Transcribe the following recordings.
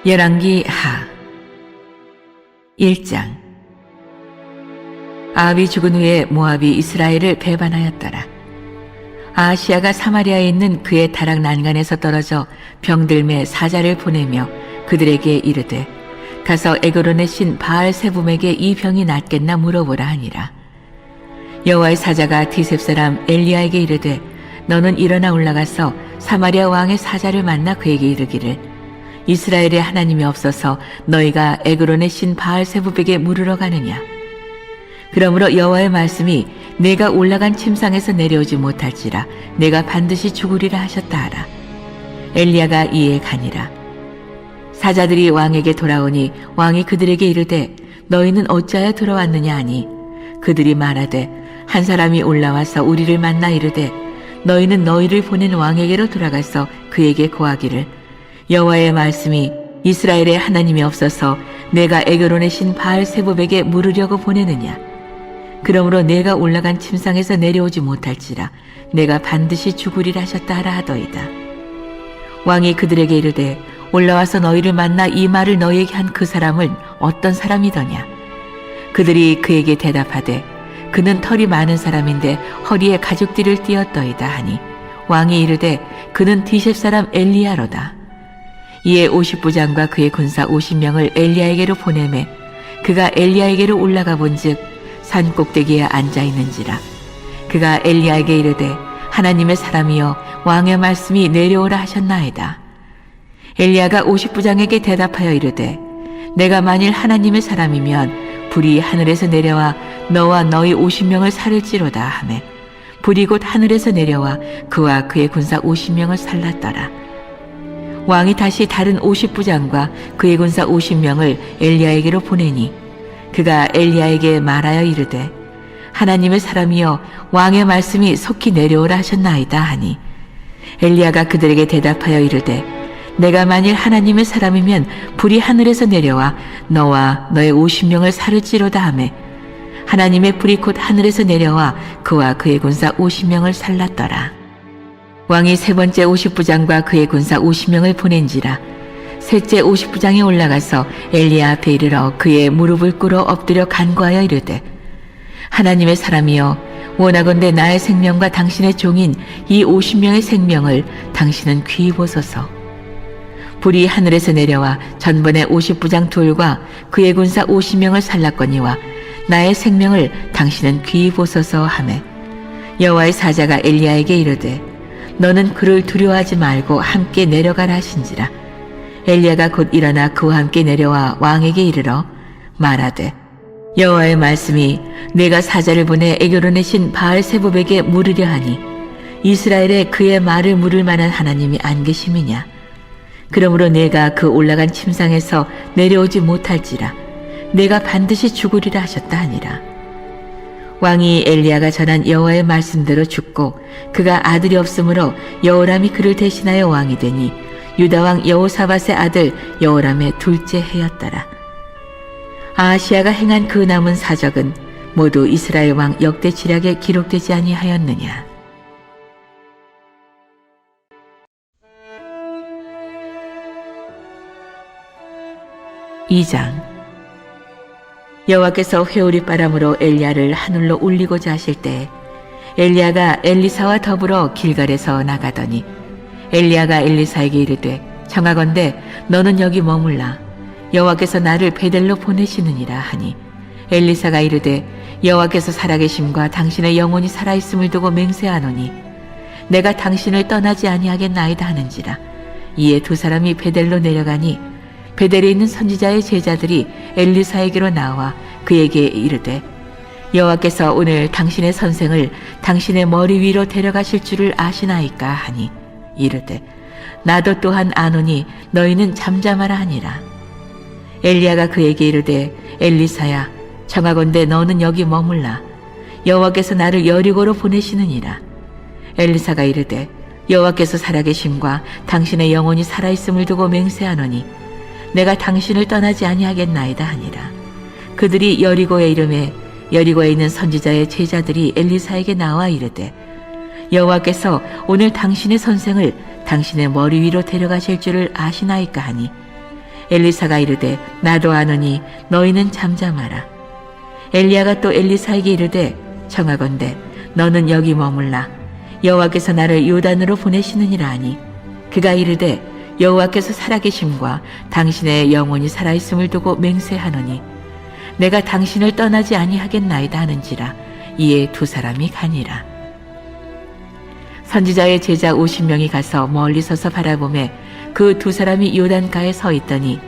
열왕기 하 1장. 아합이 죽은 후에 모압이 이스라엘을 배반하였더라. 아하시아가 사마리아에 있는 그의 다락 난간에서 떨어져 병들매 사자를 보내며 그들에게 이르되 가서 에그론의 신 바알 세붐에게 이 병이 낫겠나 물어보라 하니라. 여호와의 사자가 디셉 사람 엘리야에게 이르되 너는 일어나 올라가서 사마리아 왕의 사자를 만나 그에게 이르기를 이스라엘의 하나님이 없어서 너희가 에그론의 신 바알 세붐에게 물으러 가느냐. 그러므로 여호와의 말씀이 내가 올라간 침상에서 내려오지 못할지라 내가 반드시 죽으리라 하셨다 하라. 엘리야가 이에 가니라. 사자들이 왕에게 돌아오니 왕이 그들에게 이르되 너희는 어찌하여 돌아왔느냐 하니 그들이 말하되 한 사람이 올라와서 우리를 만나 이르되 너희는 너희를 보낸 왕에게로 돌아가서 그에게 고하기를 여호와의 말씀이 이스라엘의 하나님이 없어서 내가 에그론의 신 바알 세붐에게 물으려고 보내느냐. 그러므로 내가 올라간 침상에서 내려오지 못할지라 내가 반드시 죽으리라 하셨다 하라 하더이다. 왕이 그들에게 이르되 올라와서 너희를 만나 이 말을 너희에게 한 그 사람은 어떤 사람이더냐. 그들이 그에게 대답하되 그는 털이 많은 사람인데 허리에 가죽띠를 띠었더이다 하니 왕이 이르되 그는 디셉 사람 엘리야로다. 이에 50부장과 그의 군사 50명을 엘리야에게로 보내매 그가 엘리야에게로 올라가 본즉 산 꼭대기에 앉아 있는지라. 그가 엘리야에게 이르되 하나님의 사람이여 왕의 말씀이 내려오라 하셨나이다. 엘리야가 50부장에게 대답하여 이르되 내가 만일 하나님의 사람이면 불이 하늘에서 내려와 너와 너희 50명을 살을지로다 하매 불이 곧 하늘에서 내려와 그와 그의 군사 50명을 살랐더라. 왕이 다시 다른 50부장과 그의 군사 50명을 엘리야에게로 보내니 그가 엘리야에게 말하여 이르되 하나님의 사람이여 왕의 말씀이 속히 내려오라 하셨나이다 하니 엘리야가 그들에게 대답하여 이르되 내가 만일 하나님의 사람이면 불이 하늘에서 내려와 너와 너의 50명을 살을지로다 하매 하나님의 불이 곧 하늘에서 내려와 그와 그의 군사 50명을 살랐더라. 왕이 세 번째 50부장과 그의 군사 50명을 보낸지라. 셋째 50부장이 올라가서 엘리야 앞에 이르러 그의 무릎을 꿇어 엎드려 간구하여 이르되 하나님의 사람이여 원하건대 나의 생명과 당신의 종인 이 50명의 생명을 당신은 귀히 보소서. 불이 하늘에서 내려와 전번에 50부장 둘과 그의 군사 50명을 살랐거니와 나의 생명을 당신은 귀히 보소서 하매 여호와의 사자가 엘리야에게 이르되 너는 그를 두려워하지 말고 함께 내려가라 하신지라. 엘리야가 곧 일어나 그와 함께 내려와 왕에게 이르러 말하되 여호와의 말씀이 내가 사자를 보내 에그론의 신 바알 세붐에게 물으려 하니 이스라엘에 그의 말을 물을 만한 하나님이 안 계심이냐. 그러므로 내가 그 올라간 침상에서 내려오지 못할지라 내가 반드시 죽으리라 하셨다 하니라. 왕이 엘리야가 전한 여호와의 말씀대로 죽고 그가 아들이 없으므로 여호람이 그를 대신하여 왕이 되니 유다왕 여호사밧의 아들 여호람의 둘째 해였더라. 아하시아가 행한 그 남은 사적은 모두 이스라엘 왕 역대지략에 기록되지 아니하였느냐. 2장. 여호와께서 회오리 바람으로 엘리야를 하늘로 올리고자 하실 때 엘리야가 엘리사와 더불어 길갈에서 나가더니 엘리야가 엘리사에게 이르되 청하건대 너는 여기 머물라. 여호와께서 나를 베델로 보내시느니라 하니 엘리사가 이르되 여호와께서 살아계심과 당신의 영혼이 살아있음을 두고 맹세하노니 내가 당신을 떠나지 아니하겠나이다 하는지라. 이에 두 사람이 베델로 내려가니 베델에 있는 선지자의 제자들이 엘리사에게로 나와 그에게 이르되 여호와께서 오늘 당신의 선생을 당신의 머리 위로 데려가실 줄을 아시나이까 하니 이르되 나도 또한 아노니 너희는 잠잠하라 하니라. 엘리야가 그에게 이르되 엘리사야 청하건대 너는 여기 머물라. 여호와께서 나를 여리고로 보내시느니라. 엘리사가 이르되 여호와께서 살아계심과 당신의 영혼이 살아있음을 두고 맹세하노니 내가 당신을 떠나지 아니하겠나이다 하니라. 그들이 여리고에 이르매 여리고에 있는 선지자의 제자들이 엘리사에게 나와 이르되 여호와께서 오늘 당신의 선생을 당신의 머리 위로 데려가실 줄을 아시나이까 하니 엘리사가 이르되 나도 아노니 너희는 잠잠하라. 엘리야가 또 엘리사에게 이르되 청하건대 너는 여기 머물라. 여호와께서 나를 요단으로 보내시느니라 하니 그가 이르되 여호와께서 살아계심과 당신의 영혼이 살아있음을 두고 맹세하노니 내가 당신을 떠나지 아니하겠나이다 하는지라. 이에 두 사람이 가니라. 선지자의 제자 50명이 가서 멀리 서서 바라보매 그 두 사람이 요단가에 서 있더니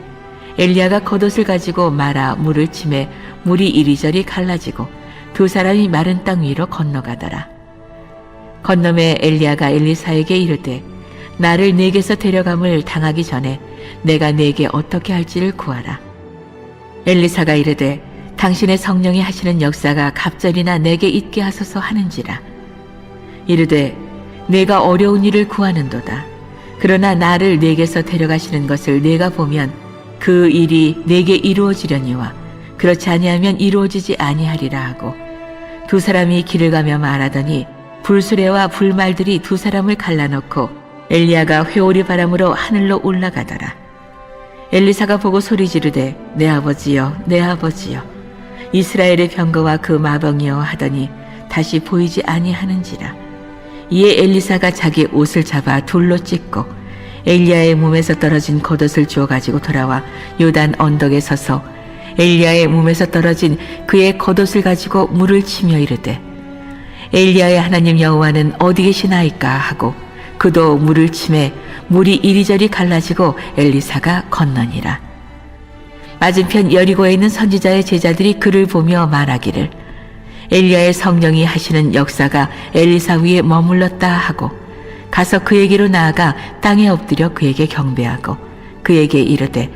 엘리야가 겉옷을 가지고 말아 물을 치매 물이 이리저리 갈라지고 두 사람이 마른 땅 위로 건너가더라. 건너매 엘리야가 엘리사에게 이르되 나를 네게서 데려감을 당하기 전에 내가 네게 어떻게 할지를 구하라. 엘리사가 이르되 당신의 성령이 하시는 역사가 갑절이나 내게 있게 하소서 하는지라. 이르되 내가 어려운 일을 구하는도다. 그러나 나를 네게서 데려가시는 것을 내가 보면 그 일이 내게 이루어지려니와 그렇지 아니하면 이루어지지 아니하리라 하고 두 사람이 길을 가며 말하더니 불수레와 불말들이 두 사람을 갈라놓고 엘리야가 회오리 바람으로 하늘로 올라가더라. 엘리사가 보고 소리 지르되 내 아버지여 내 아버지여 이스라엘의 병거와 그 마병이여 하더니 다시 보이지 아니하는지라. 이에 엘리사가 자기 옷을 잡아 돌로 찢고 엘리야의 몸에서 떨어진 겉옷을 주워 가지고 돌아와 요단 언덕에 서서 엘리야의 몸에서 떨어진 그의 겉옷을 가지고 물을 치며 이르되 엘리야의 하나님 여호와는 어디 계시나이까 하고 그도 물을 치매 물이 이리저리 갈라지고 엘리사가 건너니라. 맞은편 여리고에 있는 선지자의 제자들이 그를 보며 말하기를 엘리야의 성령이 하시는 역사가 엘리사 위에 머물렀다 하고 가서 그에게로 나아가 땅에 엎드려 그에게 경배하고 그에게 이르되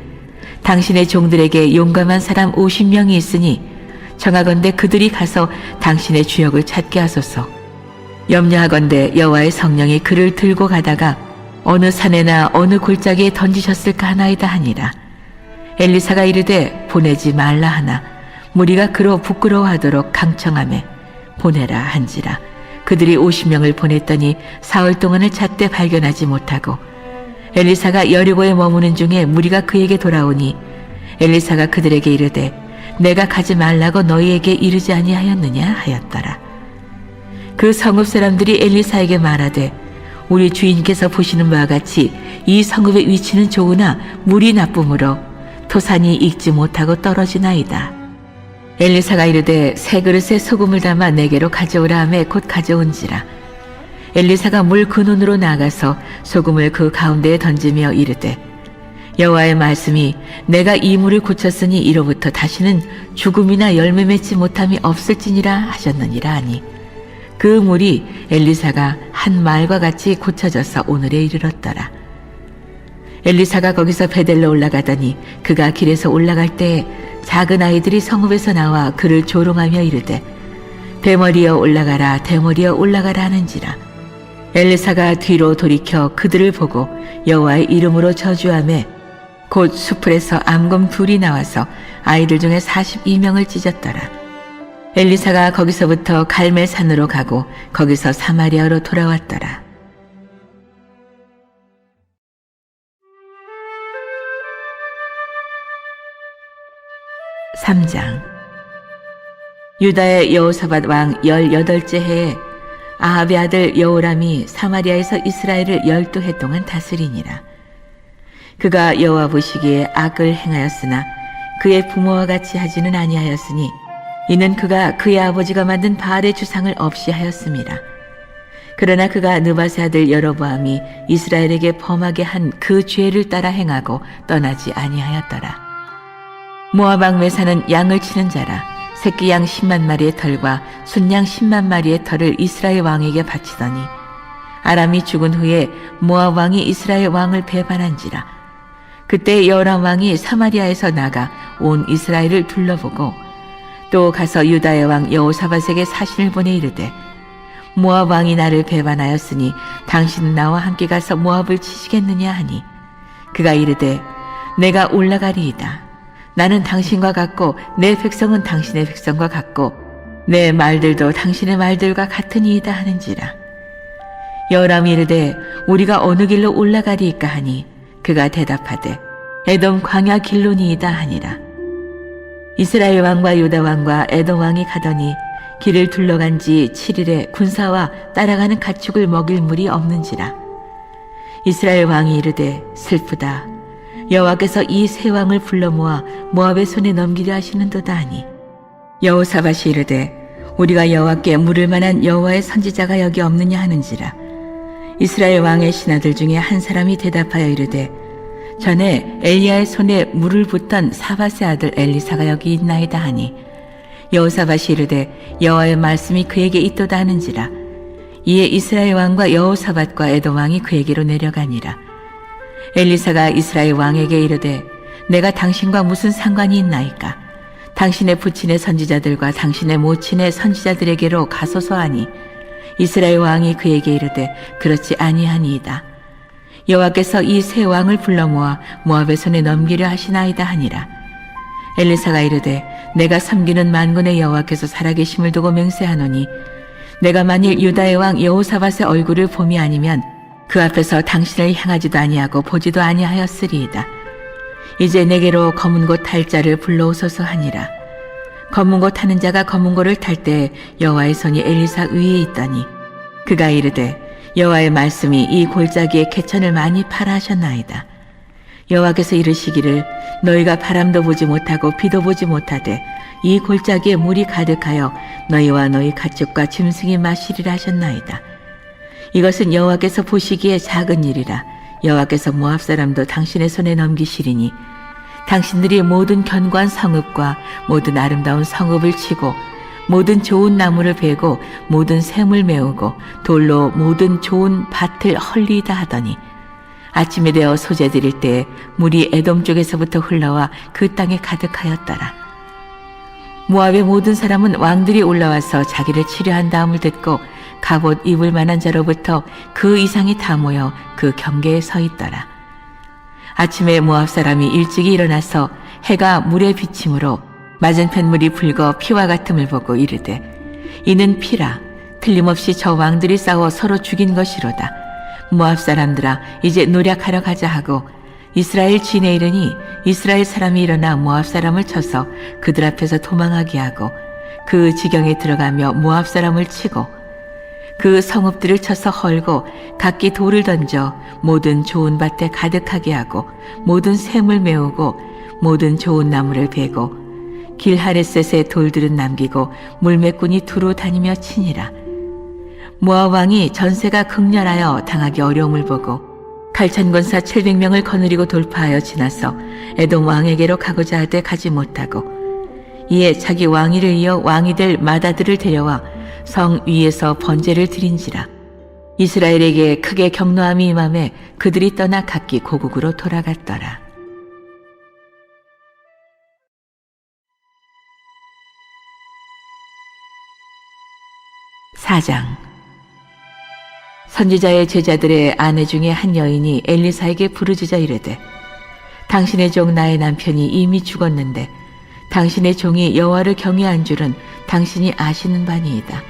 당신의 종들에게 용감한 사람 50명이 있으니 청하건대 그들이 가서 당신의 주역을 찾게 하소서. 염려하건대 여호와의 성령이 그를 들고 가다가 어느 산에나 어느 골짜기에 던지셨을까 하나이다 하니라. 엘리사가 이르되 보내지 말라 하나 무리가 그로 부끄러워하도록 강청하매 보내라 한지라. 그들이 50명을 보냈더니 사흘 동안을 찾되 발견하지 못하고 엘리사가 여리고에 머무는 중에 무리가 그에게 돌아오니 엘리사가 그들에게 이르되 내가 가지 말라고 너희에게 이르지 아니하였느냐 하였더라. 그 성읍 사람들이 엘리사에게 말하되 우리 주인께서 보시는 바와 같이 이 성읍의 위치는 좋으나 물이 나쁨으로 토산이 익지 못하고 떨어지나이다. 엘리사가 이르되 새 그릇에 소금을 담아 내게로 가져오라 하매 곧 가져온지라. 엘리사가 물 근원으로 나가서 소금을 그 가운데에 던지며 이르되 여호와의 말씀이 내가 이 물을 고쳤으니 이로부터 다시는 죽음이나 열매 맺지 못함이 없을지니라 하셨느니라 하니 그 물이 엘리사가 한 말과 같이 고쳐져서 오늘에 이르렀더라. 엘리사가 거기서 베델로 올라가더니 그가 길에서 올라갈 때에 작은 아이들이 성읍에서 나와 그를 조롱하며 이르되 대머리여 올라가라 대머리여 올라가라 하는지라. 엘리사가 뒤로 돌이켜 그들을 보고 여호와의 이름으로 저주하매 곧 수풀에서 암검 둘이 나와서 아이들 중에 42명을 찢었더라. 엘리사가 거기서부터 갈멜산으로 가고 거기서 사마리아로 돌아왔더라. 3장. 유다의 여호사밧 왕 18째 해에 아합의 아들 여호람이 사마리아에서 이스라엘을 12해 동안 다스리니라. 그가 여호와 보시기에 악을 행하였으나 그의 부모와 같이 하지는 아니하였으니 이는 그가 그의 아버지가 만든 바알의 주상을 없이 하였음이라. 그러나 그가 느밧의 아들 여로보암이 이스라엘에게 범하게 한 그 죄를 따라 행하고 떠나지 아니하였더라. 모압 왕 사는 양을 치는 자라. 새끼 양 10만 마리의 털과 순양 10만 마리의 털을 이스라엘 왕에게 바치더니 아람이 죽은 후에 모압 왕이 이스라엘 왕을 배반한지라. 그때 여호람 왕이 사마리아에서 나가 온 이스라엘을 둘러보고 또 가서 유다의 왕 여호사밧에게 사신을 보내 이르되 모압 왕이 나를 배반하였으니 당신은 나와 함께 가서 모압을 치시겠느냐 하니 그가 이르되 내가 올라가리이다. 나는 당신과 같고 내 백성은 당신의 백성과 같고 내 말들도 당신의 말들과 같으니이다 하는지라. 여호람이 이르되 우리가 어느 길로 올라가리이까 하니 그가 대답하되 에돔 광야 길로니이다 하니라. 이스라엘 왕과 유다 왕과 에돔 왕이 가더니 길을 둘러간 지 7일에 군사와 따라가는 가축을 먹일 물이 없는지라. 이스라엘 왕이 이르되 슬프다. 여호와께서 이 세 왕을 불러 모아 모압의 손에 넘기려 하시는도다 하니 여호사밧이 이르되 우리가 여호와께 물을 만한 여호와의 선지자가 여기 없느냐 하는지라. 이스라엘 왕의 신하들 중에 한 사람이 대답하여 이르되 전에 엘리야의 손에 물을 붓던 사밧의 아들 엘리사가 여기 있나이다 하니 여호사밧이 이르되 여호와의 말씀이 그에게 있도다 하는지라. 이에 이스라엘 왕과 여호사밧과 에돔 왕이 그에게로 내려가니라. 엘리사가 이스라엘 왕에게 이르되 내가 당신과 무슨 상관이 있나이까? 당신의 부친의 선지자들과 당신의 모친의 선지자들에게로 가소서 하니 이스라엘 왕이 그에게 이르되 그렇지 아니하니이다. 여호와께서 이 세 왕을 불러 모아 모압의 손에 넘기려 하시나이다 하니라. 엘리사가 이르되 내가 섬기는 만군의 여호와께서 살아계심을 두고 맹세하노니 내가 만일 유다의 왕 여호사밧의 얼굴을 봄이 아니면 그 앞에서 당신을 향하지도 아니하고 보지도 아니하였으리이다. 이제 내게로 검은 고 탈 자를 불러오소서 하니라. 검은 고 타는 자가 검은 고를 탈 때 여호와의 손이 엘리사 위에 있더니 그가 이르되 여호와의 말씀이 이 골짜기에 개천을 많이 파라 하셨나이다. 여호와께서 이르시기를 너희가 바람도 보지 못하고 비도 보지 못하되 이 골짜기에 물이 가득하여 너희와 너희 가축과 짐승이 마시리라 하셨나이다. 이것은 여호와께서 보시기에 작은 일이라. 여호와께서 모압 사람도 당신의 손에 넘기시리니 당신들이 모든 견고한 성읍과 모든 아름다운 성읍을 치고 모든 좋은 나무를 베고 모든 샘을 메우고 돌로 모든 좋은 밭을 헐리다 하더니 아침이 되어 소재 드릴 때에 물이 에돔 쪽에서부터 흘러와 그 땅에 가득하였더라. 모압의 모든 사람은 왕들이 올라와서 자기를 치료한 다음을 듣고 갑옷 입을 만한 자로부터 그 이상이 다 모여 그 경계에 서 있더라. 아침에 모압 사람이 일찍이 일어나서 해가 물에 비침으로 맞은편 물이 붉어 피와 같음을 보고 이르되 이는 피라. 틀림없이 저 왕들이 싸워 서로 죽인 것이로다. 모압 사람들아 이제 노략하러 가자 하고 이스라엘 진에 이르니 이스라엘 사람이 일어나 모압 사람을 쳐서 그들 앞에서 도망하게 하고 그 지경에 들어가며 모압 사람을 치고 그 성읍들을 쳐서 헐고 각기 돌을 던져 모든 좋은 밭에 가득하게 하고 모든 샘을 메우고 모든 좋은 나무를 베고 길하레셋의 돌들은 남기고 물매꾼이 두루 다니며 치니라. 모압 왕이 전세가 극렬하여 당하기 어려움을 보고 칼찬권사 700명을 거느리고 돌파하여 지나서 에돔 왕에게로 가고자 하되 가지 못하고 이에 자기 왕위를 이어 왕이 될 마다들을 데려와 성 위에서 번제를 드린지라. 이스라엘에게 크게 경노함이 임함에 그들이 떠나 각기 고국으로 돌아갔더라. 4장. 선지자의 제자들의 아내 중에 한 여인이 엘리사에게 부르짖어 이르되 당신의 종 나의 남편이 이미 죽었는데 당신의 종이 여호와를 경외한 줄은 당신이 아시는 바니이다.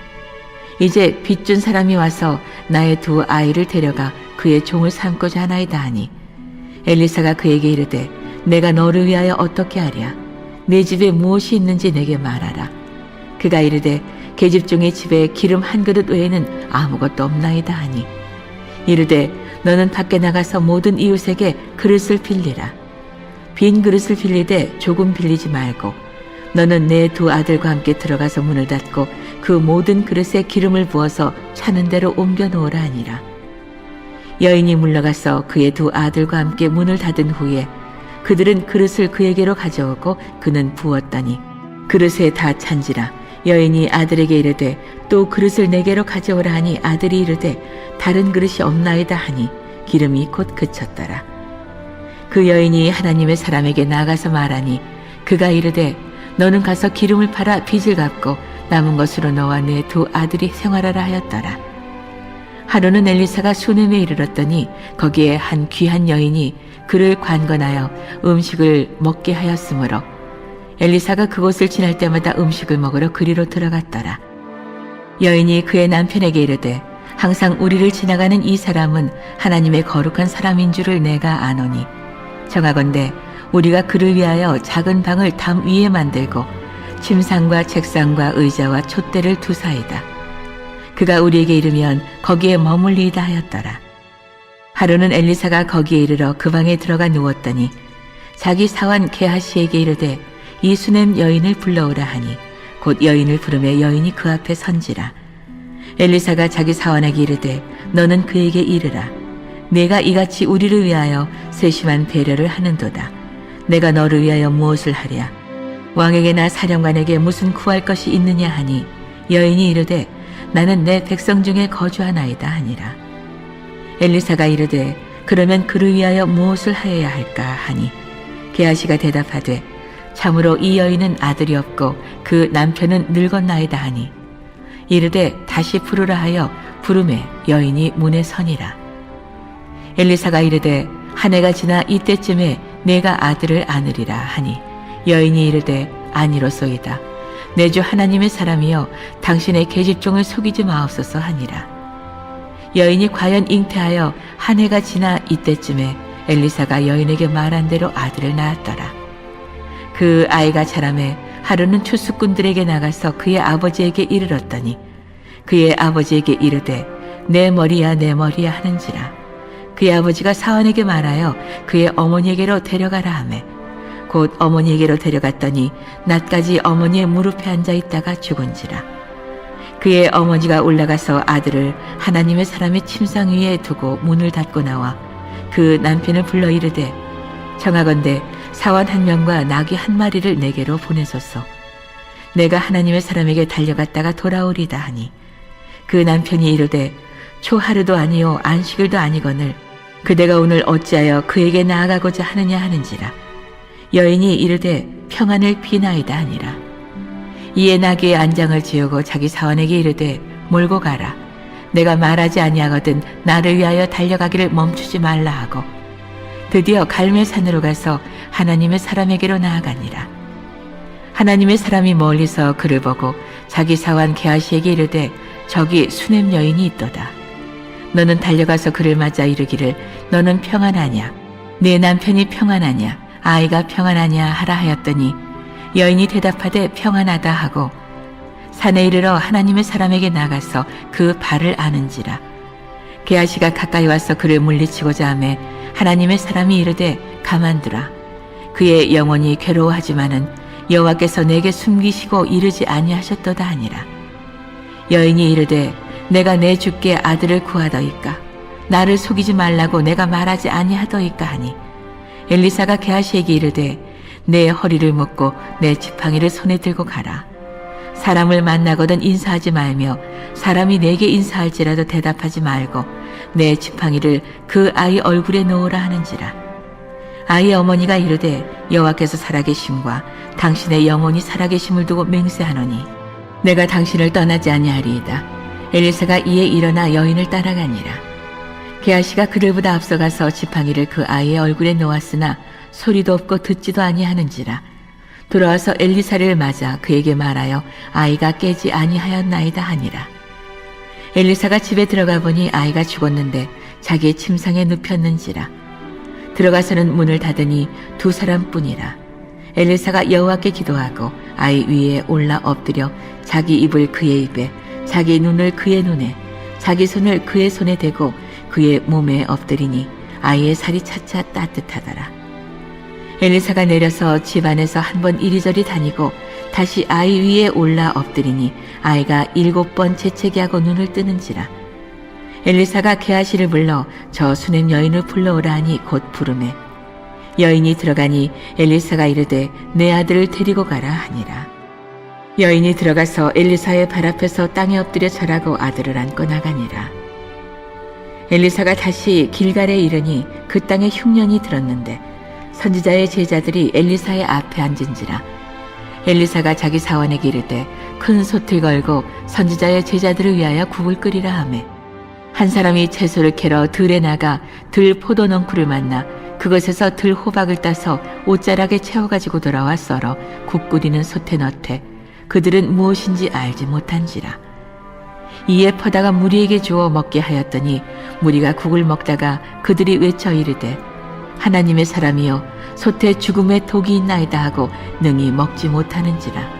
이제 빚준 사람이 와서 나의 두 아이를 데려가 그의 종을 삼고자 하나이다 하니 엘리사가 그에게 이르되 내가 너를 위하여 어떻게 하랴? 내 집에 무엇이 있는지 내게 말하라. 그가 이르되 계집종의 집에 기름 한 그릇 외에는 아무것도 없나이다 하니 이르되 너는 밖에 나가서 모든 이웃에게 그릇을 빌리라. 빈 그릇을 빌리되 조금 빌리지 말고 너는 내 두 아들과 함께 들어가서 문을 닫고 그 모든 그릇에 기름을 부어서 차는 대로 옮겨 놓으라 하니라. 여인이 물러가서 그의 두 아들과 함께 문을 닫은 후에 그들은 그릇을 그에게로 가져오고 그는 부었더니 그릇에 다 찬지라. 여인이 아들에게 이르되 또 그릇을 내게로 가져오라 하니 아들이 이르되 다른 그릇이 없나이다 하니 기름이 곧 그쳤더라. 그 여인이 하나님의 사람에게 나가서 말하니 그가 이르되 너는 가서 기름을 팔아 빚을 갚고 남은 것으로 너와 내 두 아들이 생활하라 하였더라. 하루는 엘리사가 수넴에 이르렀더니 거기에 한 귀한 여인이 그를 관건하여 음식을 먹게 하였으므로 엘리사가 그곳을 지날 때마다 음식을 먹으러 그리로 들어갔더라. 여인이 그의 남편에게 이르되 항상 우리를 지나가는 이 사람은 하나님의 거룩한 사람인 줄을 내가 아노니 정하건대 우리가 그를 위하여 작은 방을 담 위에 만들고 침상과 책상과 의자와 촛대를 두사이다. 그가 우리에게 이르면 거기에 머물리이다 하였더라. 하루는 엘리사가 거기에 이르러 그 방에 들어가 누웠더니 자기 사환 게하시에게 이르되 이 수넴 여인을 불러오라 하니 곧 여인을 부르매 여인이 그 앞에 선지라. 엘리사가 자기 사환에게 이르되 너는 그에게 이르라. 내가 이같이 우리를 위하여 세심한 배려를 하는도다. 내가 너를 위하여 무엇을 하랴? 왕에게나 사령관에게 무슨 구할 것이 있느냐 하니 여인이 이르되 나는 내 백성 중에 거주하나이다 하니라. 엘리사가 이르되 그러면 그를 위하여 무엇을 하여야 할까 하니 게하시가 대답하되 참으로 이 여인은 아들이 없고 그 남편은 늙었나이다 하니 이르되 다시 부르라 하여 부르매 여인이 문에 서니라. 엘리사가 이르되 한 해가 지나 이때쯤에 내가 아들을 안으리라 하니 여인이 이르되 아니로소이다. 내 주 하나님의 사람이여 당신의 계집종을 속이지 마옵소서 하니라. 여인이 과연 잉태하여 한 해가 지나 이때쯤에 엘리사가 여인에게 말한 대로 아들을 낳았더라. 그 아이가 자라매 하루는 추수꾼들에게 나가서 그의 아버지에게 이르렀더니 그의 아버지에게 이르되 내 머리야 내 머리야 하는지라. 그의 아버지가 사환에게 말하여 그의 어머니에게로 데려가라 하매 곧 어머니에게로 데려갔더니 낮까지 어머니의 무릎에 앉아 있다가 죽은지라. 그의 어머니가 올라가서 아들을 하나님의 사람의 침상 위에 두고 문을 닫고 나와 그 남편을 불러 이르되 청하건대 사환 한 명과 나귀 한 마리를 내게로 보내소서. 내가 하나님의 사람에게 달려갔다가 돌아오리다 하니 그 남편이 이르되 초하루도 아니요 안식일도 아니거늘 그대가 오늘 어찌하여 그에게 나아가고자 하느냐 하는지라. 여인이 이르되 평안을 비나이다 하니라. 이에 나귀의 안장을 지우고 자기 사환에게 이르되 몰고 가라. 내가 말하지 아니하거든 나를 위하여 달려가기를 멈추지 말라 하고 드디어 갈멜산으로 가서 하나님의 사람에게로 나아가니라. 하나님의 사람이 멀리서 그를 보고 자기 사환 게하시에게 이르되 저기 수넴 여인이 있도다. 너는 달려가서 그를 맞아 이르기를 너는 평안하냐? 네 남편이 평안하냐? 아이가 평안하냐? 하라 하였더니 여인이 대답하되 평안하다 하고 산에 이르러 하나님의 사람에게 나가서 그 발을 아는지라. 게하시가 가까이 와서 그를 물리치고자 하매 하나님의 사람이 이르되 가만두라. 그의 영혼이 괴로워하지만은 여호와께서 내게 숨기시고 이르지 아니하셨도다 하니라. 여인이 이르되 내가 내 주께 아들을 구하더이까 나를 속이지 말라고 내가 말하지 아니하더이까 하니 엘리사가 게하시에게 이르되 내 허리를 묶고 내 지팡이를 손에 들고 가라. 사람을 만나거든 인사하지 말며 사람이 내게 인사할지라도 대답하지 말고 내 지팡이를 그 아이 얼굴에 놓으라 하는지라. 아이의 어머니가 이르되 여호와께서 살아계심과 당신의 영혼이 살아계심을 두고 맹세하노니 내가 당신을 떠나지 아니하리이다. 엘리사가 이에 일어나 여인을 따라가니라. 게하시가 그들보다 앞서가서 지팡이를 그 아이의 얼굴에 놓았으나 소리도 없고 듣지도 아니하는지라. 돌아와서 엘리사를 맞아 그에게 말하여 아이가 깨지 아니하였나이다 하니라. 엘리사가 집에 들어가 보니 아이가 죽었는데 자기의 침상에 눕혔는지라. 들어가서는 문을 닫으니 두 사람뿐이라. 엘리사가 여호와께 기도하고 아이 위에 올라 엎드려 자기 입을 그의 입에 자기 눈을 그의 눈에 자기 손을 그의 손에 대고 그의 몸에 엎드리니 아이의 살이 차차 따뜻하더라. 엘리사가 내려서 집 안에서 한 번 이리저리 다니고 다시 아이 위에 올라 엎드리니 아이가 7번 재채기하고 눈을 뜨는지라. 엘리사가 게하시를 불러 저 수넴 여인을 불러오라 하니 곧 부르매 여인이 들어가니 엘리사가 이르되 내 아들을 데리고 가라 하니라. 여인이 들어가서 엘리사의 발 앞에서 땅에 엎드려 절하고 아들을 안고 나가니라. 엘리사가 다시 길갈에 이르니 그 땅에 흉년이 들었는데 선지자의 제자들이 엘리사의 앞에 앉은지라. 엘리사가 자기 사원에게 이르되 큰 솥을 걸고 선지자의 제자들을 위하여 국을 끓이라 하매 한 사람이 채소를 캐러 들에 나가 들 포도넝쿨을 만나 그것에서 들 호박을 따서 옷자락에 채워가지고 돌아와 썰어 국 끓이는 솥에 넣되 그들은 무엇인지 알지 못한지라. 이에 퍼다가 무리에게 주어 먹게 하였더니 무리가 국을 먹다가 그들이 외쳐 이르되 하나님의 사람이여 솥에 죽음의 독이 있나이다 하고 능히 먹지 못하는지라.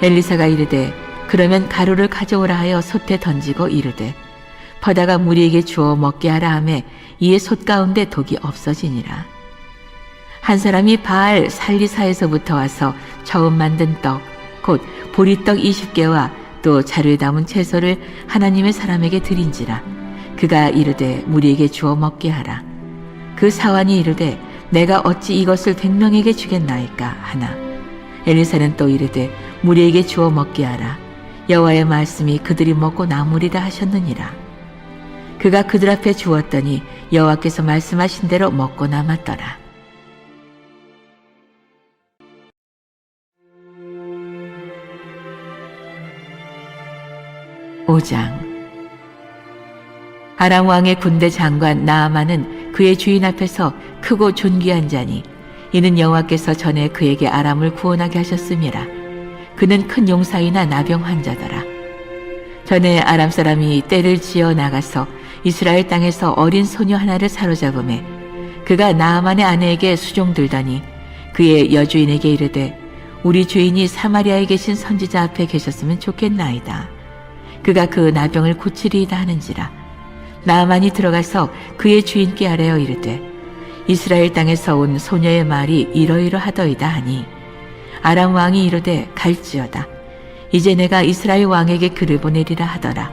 엘리사가 이르되 그러면 가루를 가져오라 하여 솥에 던지고 이르되 퍼다가 무리에게 주어 먹게 하라 하매 이에 솥 가운데 독이 없어지니라. 한 사람이 바알 살리사에서부터 와서 처음 만든 떡 곧 보리떡 20개와 또 자루에 담은 채소를 하나님의 사람에게 드린지라. 그가 이르되 무리에게 주어 먹게 하라. 그 사환이 이르되 내가 어찌 이것을 100명에게 주겠나이까 하나. 엘리사는 또 이르되 무리에게 주어 먹게 하라. 여호와의 말씀이 그들이 먹고 남으리라 하셨느니라. 그가 그들 앞에 주었더니 여호와께서 말씀하신 대로 먹고 남았더라. 5장. 아람 왕의 군대 장관 나아만은 그의 주인 앞에서 크고 존귀한 자니 이는 여호와께서 전에 그에게 아람을 구원하게 하셨음이라. 그는 큰 용사이나 나병 환자더라. 전에 아람 사람이 떼를 지어 나가서 이스라엘 땅에서 어린 소녀 하나를 사로잡음에 그가 나아만의 아내에게 수종들더니 그의 여주인에게 이르되 우리 주인이 사마리아에 계신 선지자 앞에 계셨으면 좋겠나이다. 그가 그 나병을 고치리이다 하는지라. 나아만이 들어가서 그의 주인께 아뢰어 이르되 이스라엘 땅에서 온 소녀의 말이 이러이러하더이다 하니 아람 왕이 이르되 갈지어다. 이제 내가 이스라엘 왕에게 글을 보내리라 하더라.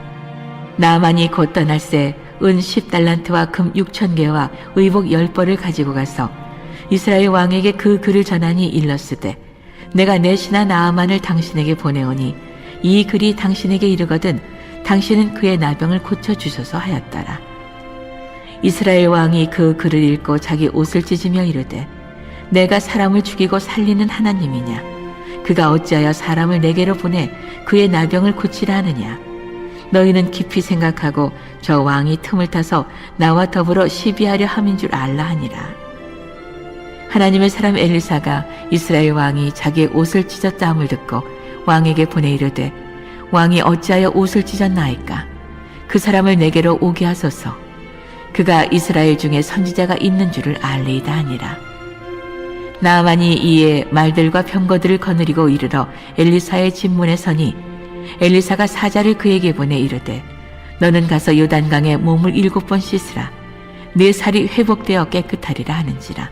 나아만이 곧 떠날새 은 10달란트와 금 6,000개와 의복 10벌을 가지고 가서 이스라엘 왕에게 그 글을 전하니 일렀으되 내가 내 신하 나아만을 당신에게 보내오니 이 글이 당신에게 이르거든 당신은 그의 나병을 고쳐주소서 하였더라. 이스라엘 왕이 그 글을 읽고 자기 옷을 찢으며 이르되 내가 사람을 죽이고 살리는 하나님이냐? 그가 어찌하여 사람을 내게로 보내 그의 나병을 고치라 하느냐? 너희는 깊이 생각하고 저 왕이 틈을 타서 나와 더불어 시비하려 함인 줄 알라 하니라. 하나님의 사람 엘리사가 이스라엘 왕이 자기의 옷을 찢었다 함을 듣고 왕에게 보내 이르되 왕이 어찌하여 옷을 찢었나이까? 그 사람을 내게로 오게 하소서. 그가 이스라엘 중에 선지자가 있는 줄을 알리이다 하니라. 나아만이 이에 말들과 병거들을 거느리고 이르러 엘리사의 집문에 서니 엘리사가 사자를 그에게 보내 이르되 너는 가서 요단강에 몸을 7번 씻으라. 네 살이 회복되어 깨끗하리라 하는지라.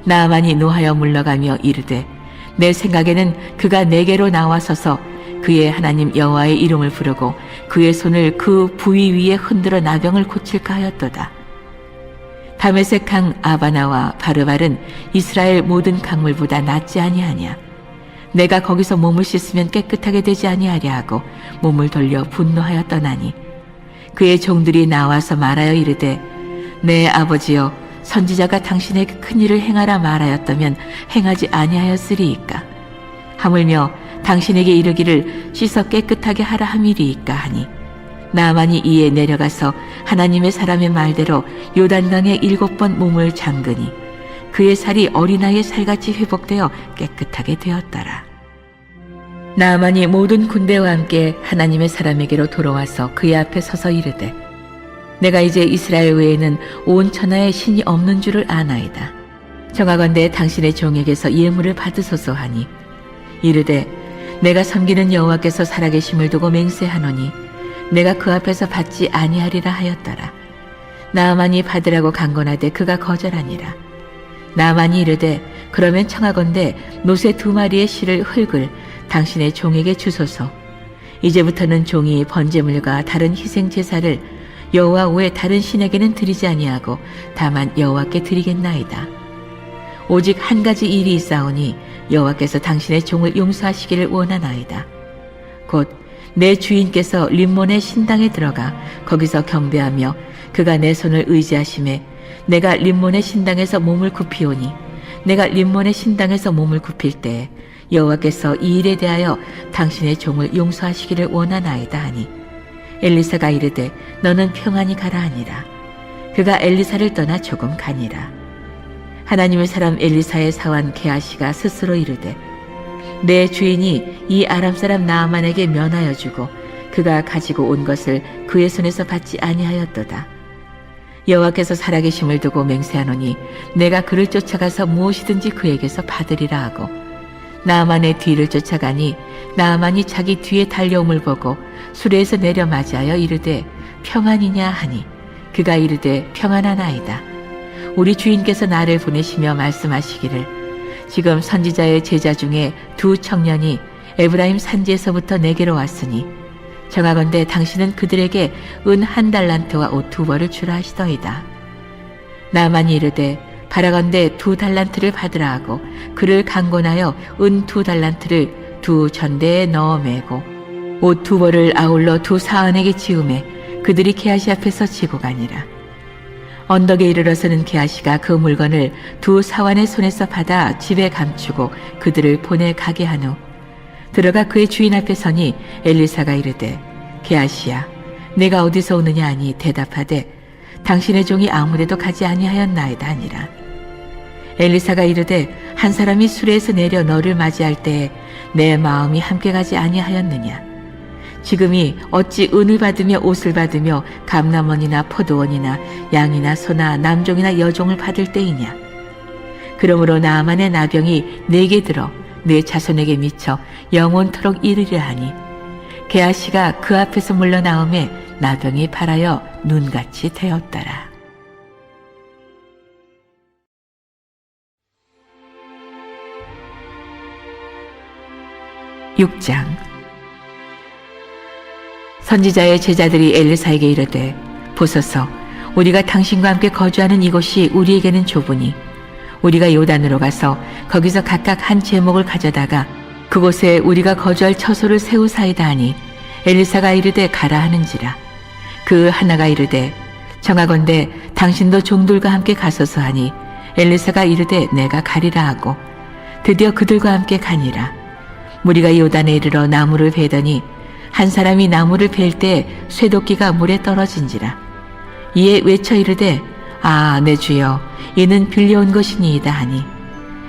나아만이 노하여 물러가며 이르되 내 생각에는 그가 내게로 나와서서 그의 하나님 여호와의 이름을 부르고 그의 손을 그 부위 위에 흔들어 나병을 고칠까 하였도다. 다메섹 강 아바나와 바르발은 이스라엘 모든 강물보다 낫지 아니하냐. 내가 거기서 몸을 씻으면 깨끗하게 되지 아니하랴 하고 몸을 돌려 분노하여 떠나니 그의 종들이 나와서 말하여 이르되 내 아버지여 선지자가 당신에게 큰 일을 행하라 말하였다면 행하지 아니하였으리이까. 하물며 당신에게 이르기를 씻어 깨끗하게 하라 함이리이까 하니 나아만이 이에 내려가서 하나님의 사람의 말대로 요단강에 7번 몸을 잠그니 그의 살이 어린아이의 살같이 회복되어 깨끗하게 되었더라. 나아만이 모든 군대와 함께 하나님의 사람에게로 돌아와서 그의 앞에 서서 이르되 내가 이제 이스라엘 외에는 온 천하에 신이 없는 줄을 아나이다. 정하건대 당신의 종에게서 예물을 받으소서 하니 이르되 내가 섬기는 여호와께서 살아계심을 두고 맹세하노니 내가 그 앞에서 받지 아니하리라 하였더라. 나아만이 받으라고 강건하되 그가 거절하니라. 나아만이 이르되 그러면 청하건대 노새 2마리의 실을 흙을 당신의 종에게 주소서. 이제부터는 종이 번제물과 다른 희생 제사를 여호와 외 다른 신에게는 드리지 아니하고 다만 여호와께 드리겠나이다. 오직 한 가지 일이 있사오니 여호와께서 당신의 종을 용서하시기를 원하나이다. 곧 내 주인께서 림몬의 신당에 들어가 거기서 경배하며 그가 내 손을 의지하심에 내가 림몬의 신당에서 몸을 굽히오니 내가 림몬의 신당에서 몸을 굽힐 때에 여호와께서 이 일에 대하여 당신의 종을 용서하시기를 원하나이다 하니 엘리사가 이르되 너는 평안히 가라 하니라. 그가 엘리사를 떠나 조금 가니라. 하나님의 사람 엘리사의 사환 게하시가 스스로 이르되 내 주인이 이 아람 사람 나아만에게 면하여 주고 그가 가지고 온 것을 그의 손에서 받지 아니하였도다. 여호와께서 살아계심을 두고 맹세하노니 내가 그를 쫓아가서 무엇이든지 그에게서 받으리라 하고 나아만의 뒤를 쫓아가니 나아만이 자기 뒤에 달려옴을 보고 수레에서 내려 맞이하여 이르되 평안이냐 하니 그가 이르되 평안하나이다. 우리 주인께서 나를 보내시며 말씀하시기를 지금 선지자의 제자 중에 두 청년이 에브라임 산지에서부터 내게로 왔으니 정하건대 당신은 그들에게 은 1달란트와 옷 2벌을 주라 하시더이다. 나만이 이르되 바라건대 2달란트를 받으라 하고 그를 강권하여 은 2달란트를 2 전대에 넣어 매고 옷 2벌을 아울러 2 사환에게 지우매 그들이 게하시 앞에서 지고 가니라. 언덕에 이르러서는 게하시가 그 물건을 2 사환의 손에서 받아 집에 감추고 그들을 보내 가게 한 후 들어가 그의 주인 앞에 서니 엘리사가 이르되 게하시야 내가 어디서 오느냐 하니 대답하되 당신의 종이 아무데도 가지 아니하였나이다 하니라. 엘리사가 이르되 한 사람이 수레에서 내려 너를 맞이할 때에 내 마음이 함께 가지 아니하였느냐. 지금이 어찌 은을 받으며 옷을 받으며 감람원이나 포도원이나 양이나 소나 남종이나 여종을 받을 때이냐. 그러므로 나아만의 나병이 내게 들어 내 자손에게 미쳐 영원토록 이르려 하니 게하시가 그 앞에서 물러나오매 나병이 발하여 눈같이 되었더라. 6장. 선지자의 제자들이 엘리사에게 이르되 보소서 우리가 당신과 함께 거주하는 이곳이 우리에게는 좁으니 우리가 요단으로 가서 거기서 각각 한 제목을 가져다가 그곳에 우리가 거주할 처소를 세우사이다 하니 엘리사가 이르되 가라 하는지라. 그 하나가 이르되 정하건대 당신도 종들과 함께 가소서 하니 엘리사가 이르되 내가 가리라 하고 드디어 그들과 함께 가니라. 무리가 요단에 이르러 나무를 베더니 한 사람이 나무를 벨 때 쇠도끼가 물에 떨어진지라. 이에 외쳐 이르되 아 내 주여 이는 빌려온 것이니이다 하니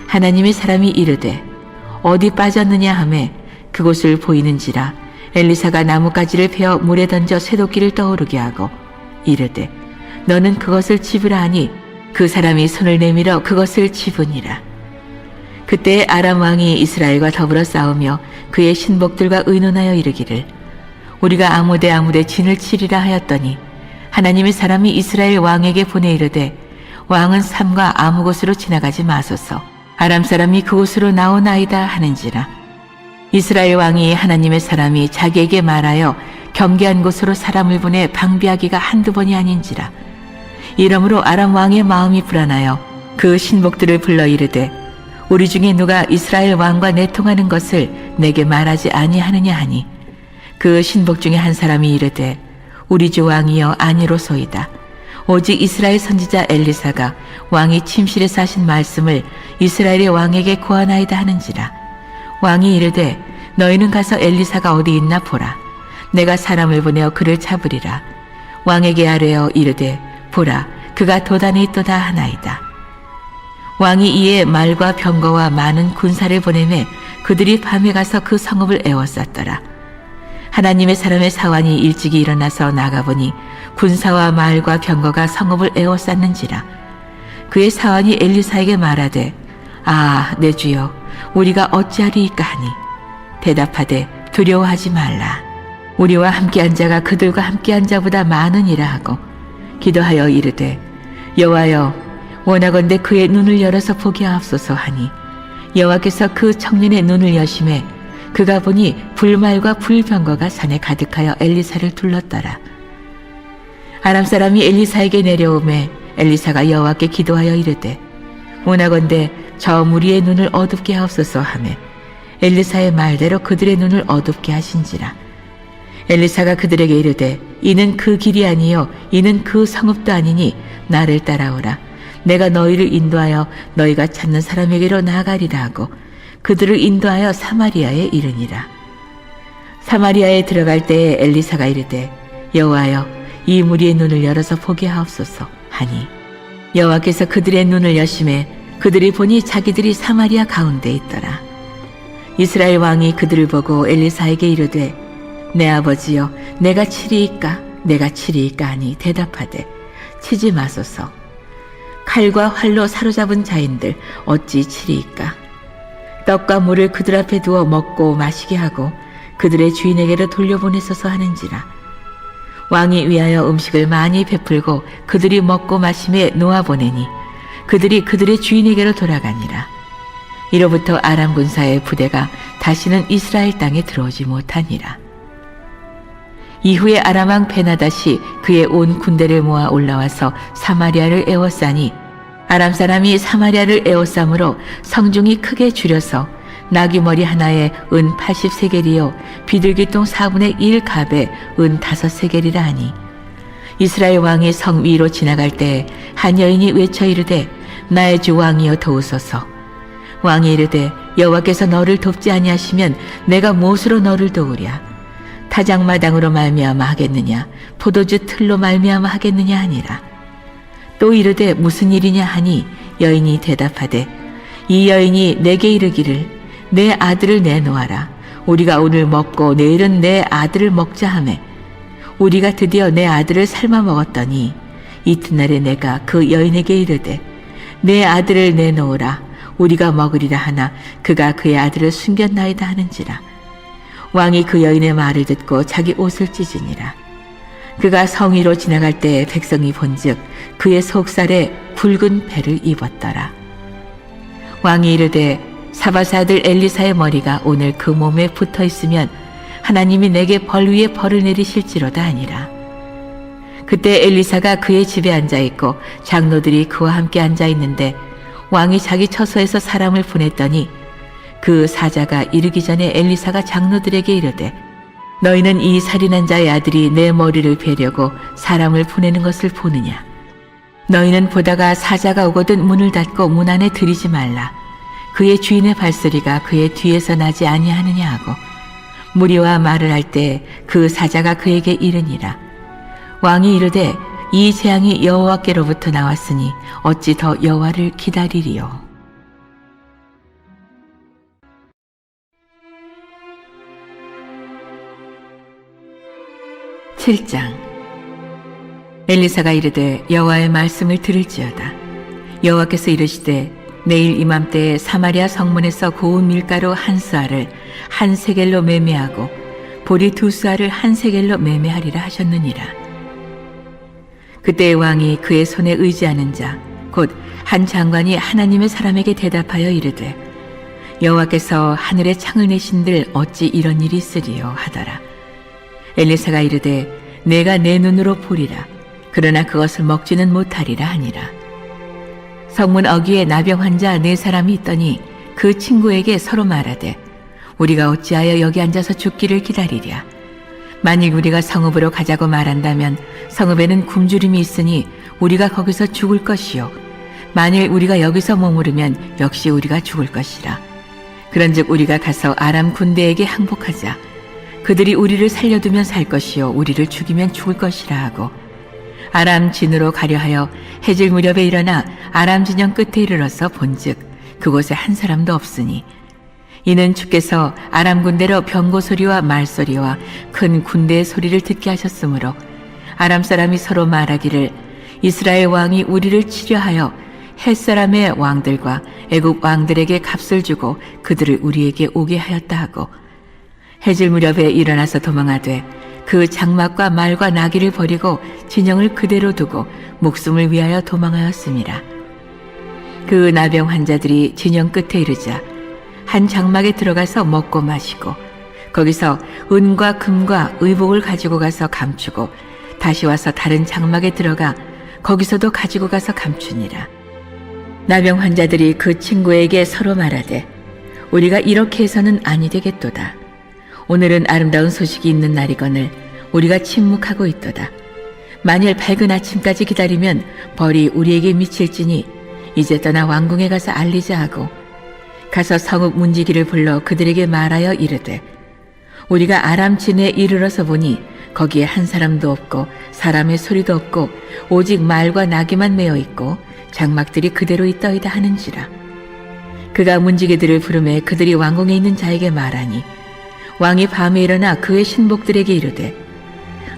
하나님의 사람이 이르되 어디 빠졌느냐 하매 그곳을 보이는지라. 엘리사가 나뭇가지를 베어 물에 던져 쇠도끼를 떠오르게 하고 이르되 너는 그것을 집으라 하니 그 사람이 손을 내밀어 그것을 집으니라. 그때 아람 왕이 이스라엘과 더불어 싸우며 그의 신복들과 의논하여 이르기를 우리가 아무데 진을 치리라 하였더니 하나님의 사람이 이스라엘 왕에게 보내 이르되 왕은 삼가 아무 곳으로 지나가지 마소서 아람 사람이 그곳으로 나오나이다 하는지라. 이스라엘 왕이 하나님의 사람이 자기에게 말하여 경계한 곳으로 사람을 보내 방비하기가 한두 번이 아닌지라. 이러므로 아람 왕의 마음이 불안하여 그 신복들을 불러 이르되 우리 중에 누가 이스라엘 왕과 내통하는 것을 내게 말하지 아니하느냐 하니 그 신복 중에 한 사람이 이르되 우리 주 왕이여 아니로소이다. 오직 이스라엘 선지자 엘리사가 왕이 침실에서 하신 말씀을 이스라엘의 왕에게 고하나이다 하는지라. 왕이 이르되 너희는 가서 엘리사가 어디 있나 보라. 내가 사람을 보내어 그를 잡으리라. 왕에게 아뢰어 이르되 보라 그가 도단에 있도다 하나이다. 왕이 이에 말과 병거와 많은 군사를 보내매 그들이 밤에 가서 그 성읍을 에워쌌더라. 하나님의 사람의 사환이 일찍이 일어나서 나가보니 군사와 말과 병거가 성읍을 에워쌌는지라. 그의 사환이 엘리사에게 말하되 아 내 주여 우리가 어찌하리이까 하니 대답하되 두려워하지 말라. 우리와 함께한 자가 그들과 함께한 자보다 많으니라 하고 기도하여 이르되 여호와여 원하건대 그의 눈을 열어서 보게 하옵소서 하니 여호와께서 그 청년의 눈을 여심해 그가 보니 불말과 불병거가 산에 가득하여 엘리사를 둘렀더라. 아람 사람이 엘리사에게 내려오매 엘리사가 여호와께 기도하여 이르되 원하건대 저 무리의 눈을 어둡게 하옵소서 하매 엘리사의 말대로 그들의 눈을 어둡게 하신지라. 엘리사가 그들에게 이르되 이는 그 길이 아니요 이는 그 성읍도 아니니 나를 따라오라. 내가 너희를 인도하여 너희가 찾는 사람에게로 나아가리라 하고 그들을 인도하여 사마리아에 이르니라. 사마리아에 들어갈 때에 엘리사가 이르되 여호와여 이 무리의 눈을 열어서 보게 하옵소서 하니 여호와께서 그들의 눈을 여심해 그들이 보니 자기들이 사마리아 가운데 있더라. 이스라엘 왕이 그들을 보고 엘리사에게 이르되 내 아버지여 내가 치리이까 내가 치리이까 하니 대답하되 치지 마소서. 칼과 활로 사로잡은 자인들 어찌 치리이까. 떡과 물을 그들 앞에 두어 먹고 마시게 하고 그들의 주인에게로 돌려보내소서 하는지라. 왕이 위하여 음식을 많이 베풀고 그들이 먹고 마심에 놓아보내니 그들이 그들의 주인에게로 돌아가니라. 이로부터 아람 군사의 부대가 다시는 이스라엘 땅에 들어오지 못하니라. 이후에 아람 왕 베나닷이 그의 온 군대를 모아 올라와서 사마리아를 에워싸니 아람 사람이 사마리아를 에워싸므로 성중이 크게 줄여서 나귀머리 하나에 은 80세겔이요 비둘기똥 4분의 1 갑에 은 5세겔이라 하니 이스라엘 왕이 성 위로 지나갈 때 한 여인이 외쳐 이르되 나의 주 왕이여 도우소서. 왕이 이르되 여호와께서 너를 돕지 아니하시면 내가 무엇으로 너를 도우랴. 타작마당으로 말미암아 하겠느냐 포도주 틀로 말미암아 하겠느냐 하니라. 또 이르되 무슨 일이냐 하니 여인이 대답하되 이 여인이 내게 이르기를 내 아들을 내놓아라. 우리가 오늘 먹고 내일은 내 아들을 먹자 하매 우리가 드디어 내 아들을 삶아 먹었더니 이튿날에 내가 그 여인에게 이르되 내 아들을 내놓으라. 우리가 먹으리라 하나 그가 그의 아들을 숨겼나이다 하는지라. 왕이 그 여인의 말을 듣고 자기 옷을 찢으니라. 그가 성 위로 지나갈 때 백성이 본즉 그의 속살에 붉은 배를 입었더라. 왕이 이르되 사밧의 아들 엘리사의 머리가 오늘 그 몸에 붙어 있으면 하나님이 내게 벌 위에 벌을 내리실지로다 하니라. 그때 엘리사가 그의 집에 앉아 있고 장로들이 그와 함께 앉아 있는데 왕이 자기 처소에서 사람을 보냈더니 그 사자가 이르기 전에 엘리사가 장로들에게 이르되 너희는 이 살인한 자의 아들이 내 머리를 베려고 사람을 보내는 것을 보느냐. 너희는 보다가 사자가 오거든 문을 닫고 문 안에 들이지 말라. 그의 주인의 발소리가 그의 뒤에서 나지 아니하느냐 하고 무리와 말을 할 때 그 사자가 그에게 이르니라. 왕이 이르되 이 재앙이 여호와께로부터 나왔으니 어찌 더 여호와를 기다리리요. (7장) 엘리사가 이르되 여호와의 말씀을 들을지어다. 여호와께서 이르시되 내일 이맘때에 사마리아 성문에서 고운 밀가루 한 스아를 한 세겔로 매매하고 보리 2스아를 한 세겔로 매매하리라 하셨느니라. 그때 왕이 그의 손에 의지하는 자 곧 한 장관이 하나님의 사람에게 대답하여 이르되 여호와께서 하늘에 창을 내신들 어찌 이런 일이 있으리요 하더라. 엘리사가 이르되 내가 내 눈으로 보리라. 그러나 그것을 먹지는 못하리라 하니라. 성문 어귀에 나병 환자 4사람이 있더니 그 친구에게 서로 말하되 우리가 어찌하여 여기 앉아서 죽기를 기다리랴. 만일 우리가 성읍으로 가자고 말한다면 성읍에는 굶주림이 있으니 우리가 거기서 죽을 것이요 만일 우리가 여기서 머무르면 역시 우리가 죽을 것이라. 그런즉 우리가 가서 아람 군대에게 항복하자. 그들이 우리를 살려두면 살 것이요 우리를 죽이면 죽을 것이라 하고 아람 진으로 가려 하여 해질 무렵에 일어나 아람 진영 끝에 이르러서 본즉 그곳에 한 사람도 없으니 이는 주께서 아람 군대로 병고 소리와 말소리와 큰 군대의 소리를 듣게 하셨으므로 아람 사람이 서로 말하기를 이스라엘 왕이 우리를 치려하여 헷 사람의 왕들과 애굽 왕들에게 값을 주고 그들을 우리에게 오게 하였다 하고 해질 무렵에 일어나서 도망하되 그 장막과 말과 나귀를 버리고 진영을 그대로 두고 목숨을 위하여 도망하였습니다. 그 나병 환자들이 진영 끝에 이르자 한 장막에 들어가서 먹고 마시고 거기서 은과 금과 의복을 가지고 가서 감추고 다시 와서 다른 장막에 들어가 거기서도 가지고 가서 감추니라. 나병 환자들이 그 친구에게 서로 말하되 우리가 이렇게 해서는 아니 되겠도다. 오늘은 아름다운 소식이 있는 날이거늘 우리가 침묵하고 있도다. 만일 밝은 아침까지 기다리면 벌이 우리에게 미칠지니 이제 떠나 왕궁에 가서 알리자 하고 가서 성읍 문지기를 불러 그들에게 말하여 이르되 우리가 아람 진에 이르러서 보니 거기에 한 사람도 없고 사람의 소리도 없고 오직 말과 나귀만 메어 있고 장막들이 그대로 있더이다 하는지라. 그가 문지기들을 부르매 그들이 왕궁에 있는 자에게 말하니 왕이 밤에 일어나 그의 신복들에게 이르되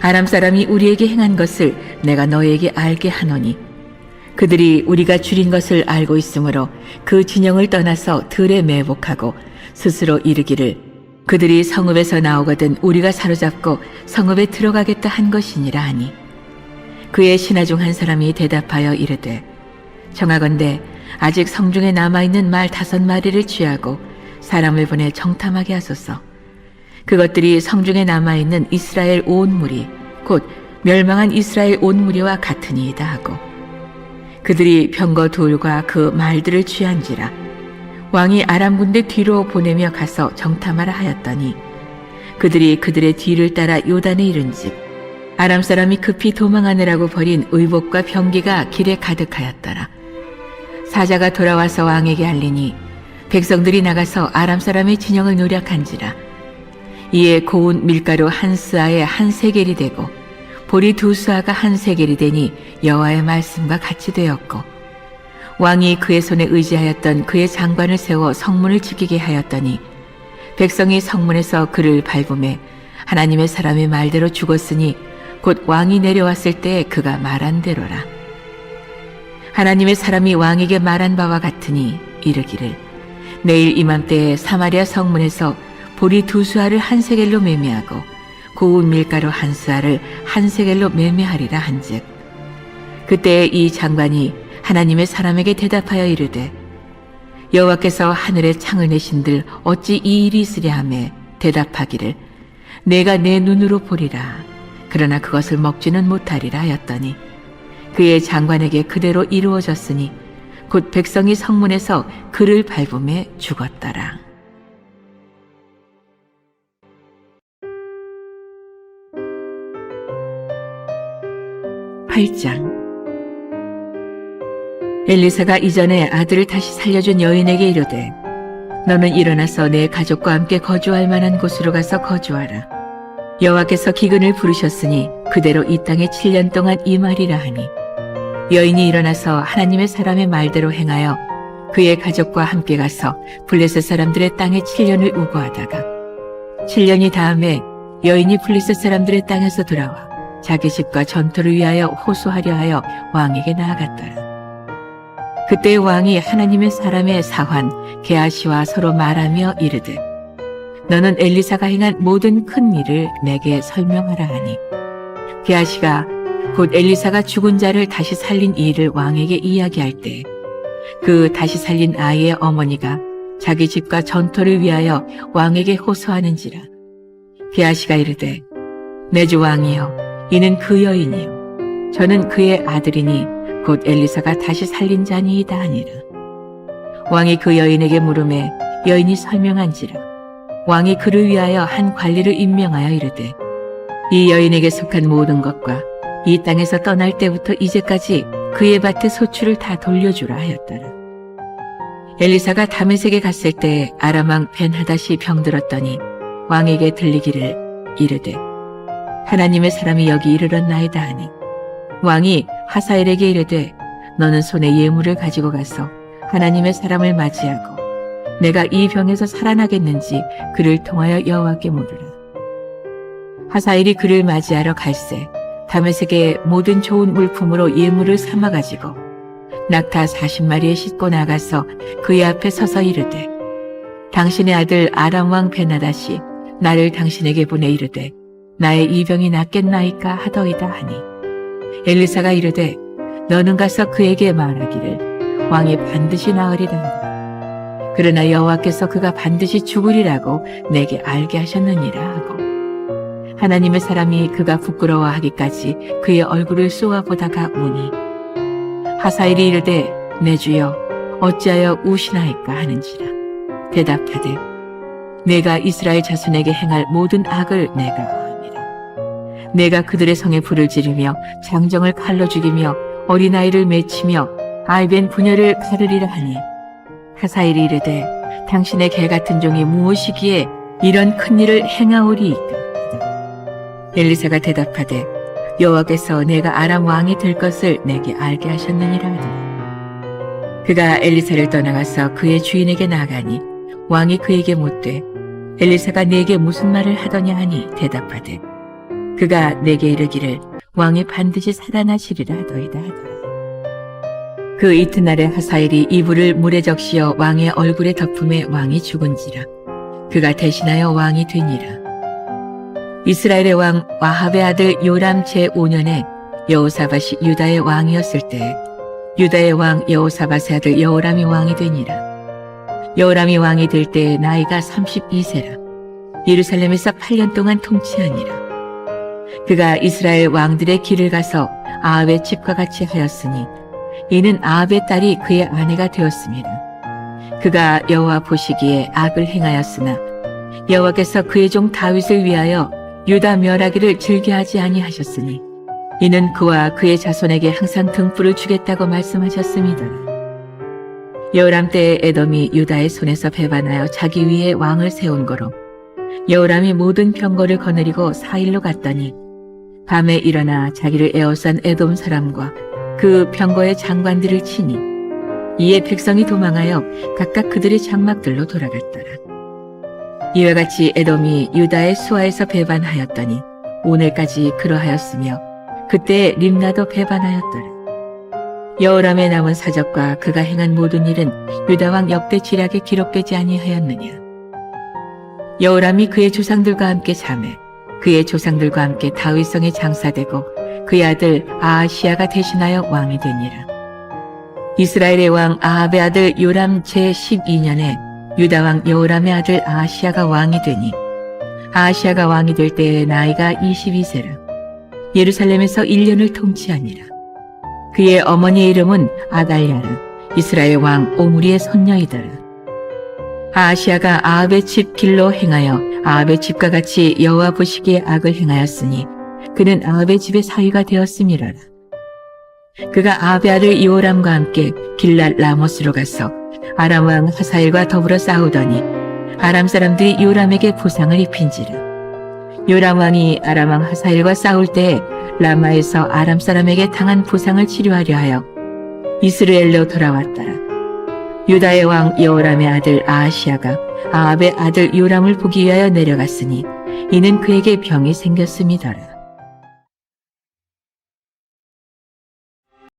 아람 사람이 우리에게 행한 것을 내가 너에게 알게 하노니 그들이 우리가 줄인 것을 알고 있으므로 그 진영을 떠나서 들에 매복하고 스스로 이르기를 그들이 성읍에서 나오거든 우리가 사로잡고 성읍에 들어가겠다 한 것이니라 하니 그의 신하 중 한 사람이 대답하여 이르되 청하건대 아직 성중에 남아있는 말 5마리를 취하고 사람을 보내 정탐하게 하소서. 그것들이 성중에 남아있는 이스라엘 온 무리 곧 멸망한 이스라엘 온 무리와 같으니이다 하고 그들이 병거 둘과 그 말들을 취한지라 왕이 아람 군대 뒤로 보내며 가서 정탐하라 하였더니 그들이 그들의 뒤를 따라 요단에 이른즉 아람 사람이 급히 도망하느라고 버린 의복과 병기가 길에 가득하였더라. 사자가 돌아와서 왕에게 알리니 백성들이 나가서 아람 사람의 진영을 노략한지라. 이에 고운 밀가루 한 스아에 한 세겔이 되고 보리 2스아가 한 세겔이 되니 여호와의 말씀과 같이 되었고 왕이 그의 손에 의지하였던 그의 장관을 세워 성문을 지키게 하였더니 백성이 성문에서 그를 밟음에 하나님의 사람의 말대로 죽었으니 곧 왕이 내려왔을 때 그가 말한 대로라. 하나님의 사람이 왕에게 말한 바와 같으니 이르기를 내일 이맘때에 사마리아 성문에서 보리 2스아를 한 세겔로 매매하고 고운 밀가루 한 스아를 한 세겔로 매매하리라 한즉 그때 이 장관이 하나님의 사람에게 대답하여 이르되 여호와께서 하늘에 창을 내신들 어찌 이 일이 있으랴 하매 대답하기를 내가 내 눈으로 보리라 그러나 그것을 먹지는 못하리라 하였더니 그의 장관에게 그대로 이루어졌으니 곧 백성이 성문에서 그를 밟음에 죽었더라. 8장 엘리사가 이전에 아들을 다시 살려준 여인에게 이르되 너는 일어나서 내 가족과 함께 거주할 만한 곳으로 가서 거주하라. 여호와께서 기근을 부르셨으니 그대로 이 땅에 7년 동안 임하리라 하니 여인이 일어나서 하나님의 사람의 말대로 행하여 그의 가족과 함께 가서 블레셋 사람들의 땅에 7년을 우거하다가 7년이 다음에 여인이 블레셋 사람들의 땅에서 돌아와 자기 집과 전투를 위하여 호소하려 하여 왕에게 나아갔더라. 그때 왕이 하나님의 사람의 사환 게하시와 서로 말하며 이르되 너는 엘리사가 행한 모든 큰 일을 내게 설명하라 하니 게하시가 곧 엘리사가 죽은 자를 다시 살린 이 일을 왕에게 이야기할 때 그 다시 살린 아이의 어머니가 자기 집과 전토를 위하여 왕에게 호소하는지라. 게하시가 이르되 내 주 왕이여 이는 그 여인이요 저는 그의 아들이니 곧 엘리사가 다시 살린 자니이다 하니라. 왕이 그 여인에게 물으매 여인이 설명한지라. 왕이 그를 위하여 한 관리를 임명하여 이르되 이 여인에게 속한 모든 것과 이 땅에서 떠날 때부터 이제까지 그의 밭의 소출을 다 돌려주라 하였더라. 엘리사가 다메섹에 갔을 때 아람 왕 벤하닷이 병들었더니 왕에게 들리기를 이르되 하나님의 사람이 여기 이르렀나이다 하니 왕이 하사엘에게 이르되 너는 손에 예물을 가지고 가서 하나님의 사람을 맞이하고 내가 이 병에서 살아나겠는지 그를 통하여 여호와께 물으라. 하사엘이 그를 맞이하러 갈새 다메섹의 모든 좋은 물품으로 예물을 삼아 가지고 낙타 40마리에 싣고 나가서 그의 앞에 서서 이르되 당신의 아들 아람 왕 벤하닷이 나를 당신에게 보내 이르되 나의 이 병이 낫겠나이까 하더이다 하니 엘리사가 이르되 너는 가서 그에게 말하기를 왕이 반드시 나으리라 하라. 그러나 여호와께서 그가 반드시 죽으리라고 내게 알게 하셨느니라 하고 하나님의 사람이 그가 부끄러워하기까지 그의 얼굴을 쏘아보다가 우니 하사엘이 이르되 내 주여 어찌하여 우시나이까 하는지라. 대답하되 내가 이스라엘 자손에게 행할 모든 악을 내가 아니라. 내가 그들의 성에 불을 지르며 장정을 칼로 죽이며 어린아이를 맺히며 아이벤 부녀를 가르리라 하니 하사엘이 이르되 당신의 개 같은 종이 무엇이기에 이런 큰 일을 행하오리이까. 엘리사가 대답하되 여호와께서 내가 아람 왕이 될 것을 내게 알게 하셨느니라 하더라. 그가 엘리사를 떠나가서 그의 주인에게 나가니 왕이 그에게 묻되 엘리사가 내게 무슨 말을 하더냐 하니 대답하되 그가 내게 이르기를 왕이 반드시 살아나시리라 하더이다 하더라. 그 이튿날에 하사엘이 이불을 물에 적시어 왕의 얼굴에 덮음에 왕이 죽은지라. 그가 대신하여 왕이 되니라. 이스라엘의 왕 아합의 아들 요람 제5년에 여호사밧이 유다의 왕이었을 때 유다의 왕 여호사밧의 아들 여호람이 왕이 되니라. 여호람이 왕이 될 때 나이가 32세라. 예루살렘에서 8년 동안 통치하니라. 그가 이스라엘 왕들의 길을 가서 아합의 집과 같이 하였으니 이는 아합의 딸이 그의 아내가 되었습니다. 그가 여호와 보시기에 악을 행하였으나 여호와께서 그의 종 다윗을 위하여 유다 멸하기를 즐겨하지 아니하셨으니 이는 그와 그의 자손에게 항상 등불을 주겠다고 말씀하셨습니다. 여호람 때에 에돔이 유다의 손에서 배반하여 자기 위에 왕을 세운 거로 여호람이 모든 병거를 거느리고 사일로 갔더니 밤에 일어나 자기를 에워싼 에돔 사람과 그 병거의 장관들을 치니 이에 백성이 도망하여 각각 그들의 장막들로 돌아갔더라. 이와 같이 에돔이 유다의 수하에서 배반하였더니 오늘까지 그러하였으며 그때 림나도 배반하였더라. 여호람의 남은 사적과 그가 행한 모든 일은 유다 왕 역대 지략에 기록되지 아니하였느냐. 여호람이 그의 조상들과 함께 자매 그의 조상들과 함께 다윗성에 장사되고 그의 아들 아하시야가 대신하여 왕이 되니라. 이스라엘의 왕 아합의 아들 요람 제12년에 유다 왕 여호람의 아들 아하시야가 왕이 되니 아하시야가 왕이 될 때의 나이가 22세라. 예루살렘에서 1년을 통치하니라. 그의 어머니의 이름은 아달랴라. 이스라엘 왕 오므리의 손녀이더라. 아하시야가 아합의 집 길로 행하여 아합의 집과 같이 여호와 보시기에 악을 행하였으니 그는 아합의 집의 사위가 되었음이라라. 그가 아합의 아들 여호람과 함께 길랏 라모스로 가서 아람 왕 하사엘과 더불어 싸우더니 아람 사람들이 요람에게 부상을 입힌지라. 요람 왕이 아람 왕 하사엘과 싸울 때에 라마에서 아람 사람에게 당한 부상을 치료하려 하여 이스라엘로 돌아왔더라. 유다의 왕 여호람의 아들 아하시야가 아합의 아들 요람을 보기 위하여 내려갔으니 이는 그에게 병이 생겼음이더라.